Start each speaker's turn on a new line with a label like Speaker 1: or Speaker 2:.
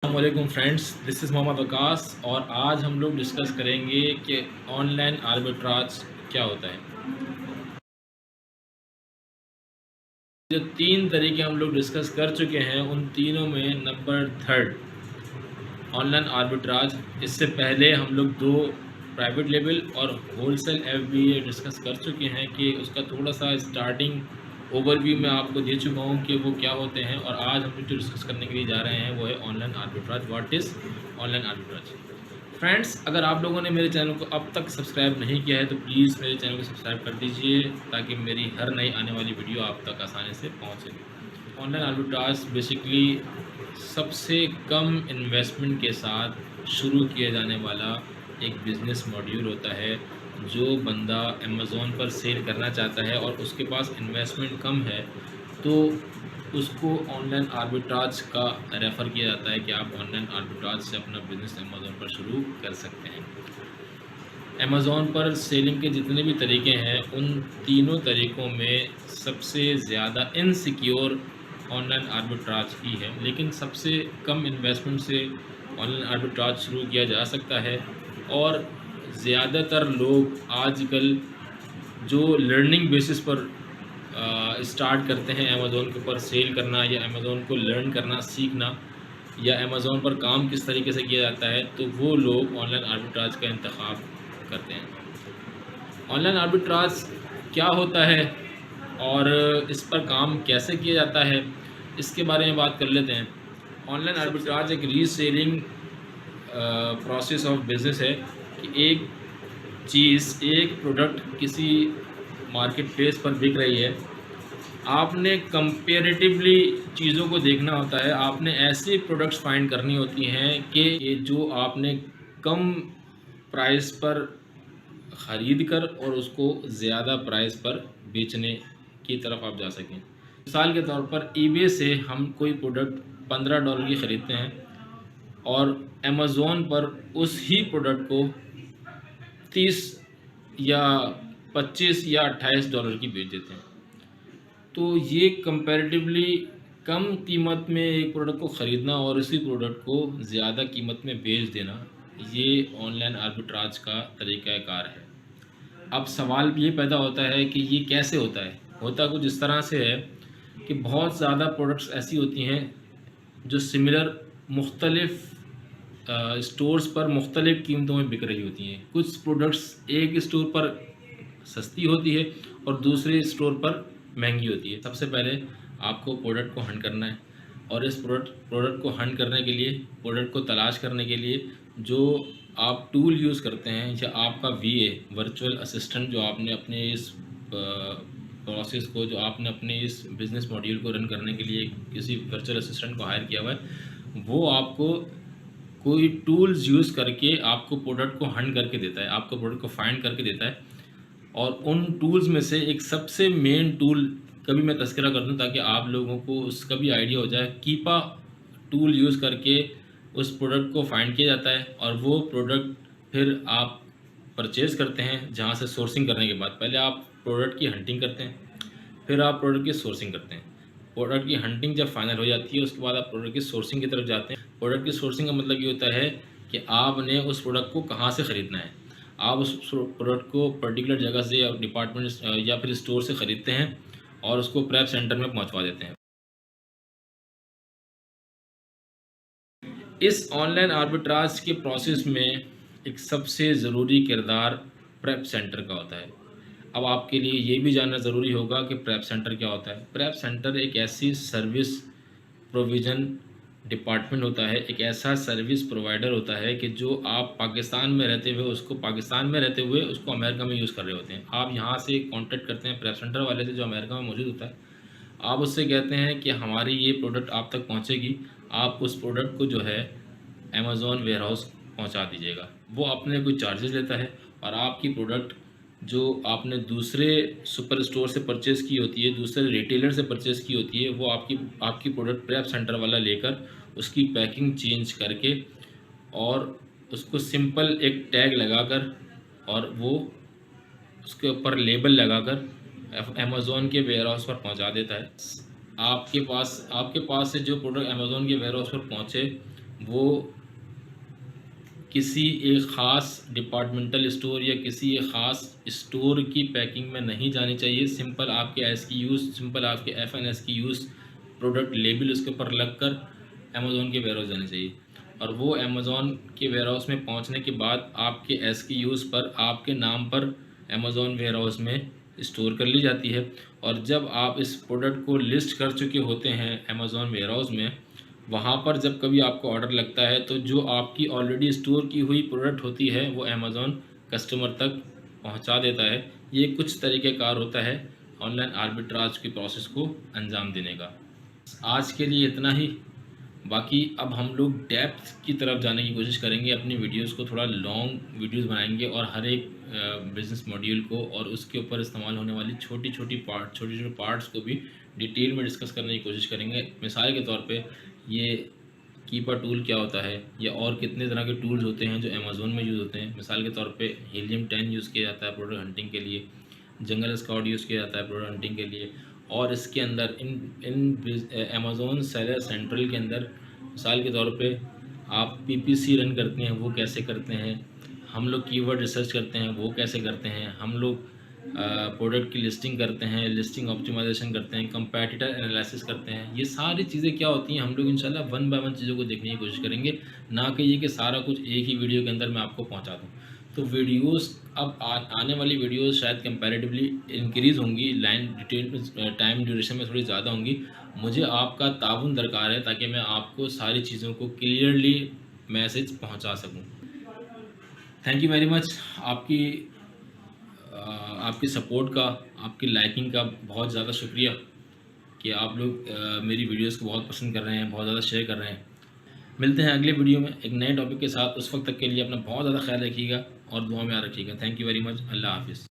Speaker 1: अस्सलामुअलैकुम friends, this is Mohammad Waqas और आज हम लोग डिस्कस करेंगे कि ऑनलाइन आर्बिट्राज क्या होता है। जो तीन तरीके हम लोग डिस्कस कर चुके हैं उन तीनों में नंबर थर्ड ऑनलाइन आर्बिट्राज। इससे पहले हम लोग दो प्राइवेट लेवल और होलसेल एफबीए डिस्कस कर चुके हैं कि उसका थोड़ा सा स्टार्टिंग ओवरव्यू मैं आपको दे चुका हूँ कि वो क्या होते हैं। और आज हम लोग जो डिस्कस करने के लिए जा रहे हैं वो है online arbitrage. What is online arbitrage? Friends, अगर आप लोगों ने मेरे चैनल को अब तक सब्सक्राइब नहीं किया है तो प्लीज़ मेरे चैनल को सब्सक्राइब कर दीजिए ताकि मेरी हर नई आने वाली वीडियो आप तक आसानी से पहुँचे। ऑनलाइन आर्बिट्राज बेसिकली सबसे कम इन्वेस्टमेंट के साथ शुरू किया जाने वाला एक बिज़नेस मॉड्यूल होता है। जो बंदा अमेज़ॉन पर सेल करना चाहता है और उसके पास इन्वेस्टमेंट कम है तो उसको ऑनलाइन आर्बिट्राज का रेफ़र किया जाता है कि आप ऑनलाइन आर्बिट्राज से अपना बिज़नेस अमेज़ॉन पर शुरू कर सकते हैं। अमेज़ॉन पर सेलिंग के जितने भी तरीके हैं उन तीनों तरीक़ों में सबसे ज़्यादा इनसिक्योर ऑनलाइन आर्बिट्राज ही है, लेकिन सबसे कम इन्वेस्टमेंट से ऑनलाइन आर्बिट्राज शुरू किया जा सकता है। और ज़्यादातर लोग आजकल जो लर्निंग बेसिस पर स्टार्ट करते हैं अमेज़ॉन के ऊपर सेल करना या अमेज़ॉन को लर्न करना सीखना या अमेज़ॉन पर काम किस तरीके से किया जाता है, तो वो लोग ऑनलाइन आर्बिट्राज का इंतखाब करते हैं। ऑनलाइन आर्बिट्राज क्या होता है और इस पर काम कैसे किया जाता है, इसके बारे में बात कर लेते हैं। ऑनलाइन आर्बिट्राज एक रीसेलिंग प्रोसेस ऑफ बिज़नेस है कि एक चीज़, एक प्रोडक्ट किसी मार्केट प्लेस पर बिक रही है। आपने कंपैरेटिवली चीज़ों को देखना होता है। आपने ऐसी प्रोडक्ट्स फाइंड करनी होती हैं कि जो आपने कम प्राइस पर ख़रीद कर और उसको ज़्यादा प्राइस पर बेचने की तरफ आप जा सकें। मिसाल के तौर पर ईबे से हम कोई प्रोडक्ट $15 की ख़रीदते हैं और अमेज़ॉन पर उस ही प्रोडक्ट को 30 या 25 या $28 की बेच देते हैं। तो ये कंपैरेटिवली कम कीमत में एक प्रोडक्ट को ख़रीदना और उसी प्रोडक्ट को ज़्यादा कीमत में बेच देना, ये ऑनलाइन आर्बिट्राज का तरीक़ाकार है। अब सवाल ये पैदा होता है कि ये कैसे होता है? होता कुछ इस तरह से है कि बहुत ज़्यादा प्रोडक्ट्स ऐसी होती हैं जो सिमिलर मुख्तलिफ़ स्टोर्स पर मुख्तलिफ़ कीमतों में बिक रही होती हैं। कुछ प्रोडक्ट्स एक स्टोर पर सस्ती होती है और दूसरे स्टोर पर महंगी होती है। सबसे पहले आपको प्रोडक्ट को हंट करना है और इस प्रोडक्ट को हंट करने के लिए, प्रोडक्ट को तलाश करने के लिए जो आप टूल यूज़ करते हैं या आपका वीए वर्चुअल असिस्टेंट जो आपने अपने इस प्रोसेस को, जो आपने अपने इस बिज़नेस मॉड्यूल को रन करने के लिए किसी वर्चुअल असिस्टेंट को हायर किया हुआ है, वो आपको कोई टूल्स यूज़ करके आपको प्रोडक्ट को हंट करके देता है, आपको प्रोडक्ट को फाइंड करके देता है। और उन टूल्स में से एक सबसे मेन टूल का भी मैं तज़किरा कर दूँ ताकि आप लोगों को उसका भी आइडिया हो जाए। कीपा टूल यूज़ करके उस प्रोडक्ट को फाइंड किया जाता है और वो प्रोडक्ट फिर आप परचेज़ करते हैं। जहाँ से सोर्सिंग करने के बाद पहले आप प्रोडक्ट की हंटिंग करते हैं, फिर आप प्रोडक्ट की सोर्सिंग करते हैं। प्रोडक्ट की हंटिंग जब फाइनल हो जाती है उसके बाद आप प्रोडक्ट की सोर्सिंग की तरफ जाते हैं। प्रोडक्ट की सोर्सिंग का मतलब ये होता है कि आपने उस प्रोडक्ट को कहाँ से ख़रीदना है। आप उस प्रोडक्ट को पर्टिकुलर जगह से या डिपार्टमेंट या फिर स्टोर से ख़रीदते हैं और उसको प्रेप सेंटर में पहुंचवा देते हैं। इस ऑनलाइन आर्बिट्राज के प्रोसेस में एक सबसे ज़रूरी किरदार प्रेप सेंटर का होता है। अब आपके लिए ये भी जानना ज़रूरी होगा कि प्रेप सेंटर क्या होता है। प्रेप सेंटर एक ऐसी सर्विस प्रोविज़न डिपार्टमेंट होता है, एक ऐसा सर्विस प्रोवाइडर होता है कि जो आप पाकिस्तान में रहते हुए उसको अमेरिका में यूज़ कर रहे होते हैं। आप यहाँ से कॉन्टैक्ट करते हैं प्रेप सेंटर वाले से जो अमेरिका में मौजूद होता है। आप उससे कहते हैं कि हमारी ये प्रोडक्ट आप तक पहुँचेगी, आप उस प्रोडक्ट को जो है अमेज़ॉन वेयरहाउस पहुँचा दीजिएगा। वो अपने कोई चार्जेस लेता है और आपकी प्रोडक्ट जो आपने दूसरे सुपर स्टोर से परचेज़ की होती है, दूसरे रिटेलर से परचेज़ की होती है, वो आपकी प्रोडक्ट प्रेप सेंटर वाला लेकर उसकी पैकिंग चेंज करके और उसको सिंपल एक टैग लगाकर और वो उसके ऊपर लेबल लगाकर अमेज़ॉन के वेयरहाउस पर पहुंचा देता है। आपके पास से जो प्रोडक्ट अमेज़ॉन के वेयरहाउस पर पहुंचे वो किसी एक ख़ास डिपार्टमेंटल स्टोर या किसी एक ख़ास स्टोर की पैकिंग में नहीं जानी चाहिए। सिंपल आपके एसक्यूज़, सिंपल आपके एफएनएसक्यूज़ प्रोडक्ट लेबल उसके ऊपर लगकर अमेज़न के वेयरहाउस जानी चाहिए, और वो अमेज़न के वेयरहाउस में पहुंचने के बाद आपके एसक्यूज़ पर आपके नाम पर अमेज़न वेयरहाउस में स्टोर कर ली जाती है। और जब आप इस प्रोडक्ट को लिस्ट कर चुके होते हैं अमेज़न वेयरहाउस में, वहाँ पर जब कभी आपको ऑर्डर लगता है तो जो आपकी ऑलरेडी स्टोर की हुई प्रोडक्ट होती है वो अमेज़न कस्टमर तक पहुँचा देता है। ये कुछ तरीक़ेकार होता है ऑनलाइन आर्बिट्राज की प्रोसेस को अंजाम देने का। आज के लिए इतना ही। बाकी अब हम लोग डेप्थ की तरफ जाने की कोशिश करेंगे, अपनी वीडियोस को थोड़ा लॉन्ग वीडियोस बनाएंगे और हर एक बिज़नेस मॉड्यूल को और उसके ऊपर इस्तेमाल होने वाली छोटे छोटे पार्ट्स को भी डिटेल में डिस्कस करने की कोशिश करेंगे। मिसाल के तौर पे ये कीपर टूल क्या होता है, या और कितने तरह के टूल्स होते हैं जो अमेज़न में यूज़ होते हैं। मिसाल के तौर पे हीलियम 10 यूज़ किया जाता है प्रोडक्ट हंटिंग के लिए, जंगल स्काउट यूज़ किया जाता है प्रोडक्ट हंटिंग के लिए, और इसके अंदर इन इन अमेज़न सेलर सेंट्रल के अंदर मिसाल के तौर पे आप पीपीसी रन करते हैं वो कैसे करते हैं, हम लोग कीवर्ड रिसर्च करते हैं वो कैसे करते हैं, हम लोग प्रोडक्ट की लिस्टिंग करते हैं, लिस्टिंग ऑप्टिमाइजेशन करते हैं, कंपैटिटर एनालिसिस करते हैं। ये सारी चीज़ें क्या होती हैं हम लोग इंशाल्लाह वन बाय वन चीज़ों को देखने की कोशिश करेंगे, ना कि ये कि सारा कुछ एक ही वीडियो के अंदर मैं आपको पहुंचा दूं। तो वीडियोस अब आने वाली वीडियोस शायद कंपैरेटिवली इंक्रीज़ होंगी, लाइन डिटेल में टाइम ड्यूरेशन में थोड़ी ज़्यादा होंगी। मुझे आपका ताउन दरकार है ताकि मैं आपको सारी चीज़ों को क्लियरली मैसेज पहुंचा सकूं। Thank you very much. आपकी सपोर्ट का, आपकी लाइकिंग का बहुत ज़्यादा शुक्रिया कि आप लोग मेरी वीडियोस को बहुत पसंद कर रहे हैं, बहुत ज़्यादा शेयर कर रहे हैं। मिलते हैं अगले वीडियो में एक नए टॉपिक के साथ। उस वक्त तक के लिए अपना बहुत ज़्यादा ख्याल रखिएगा और दुआ में याद रखिएगा। Thank you very much. अल्लाह हाफ़िज़।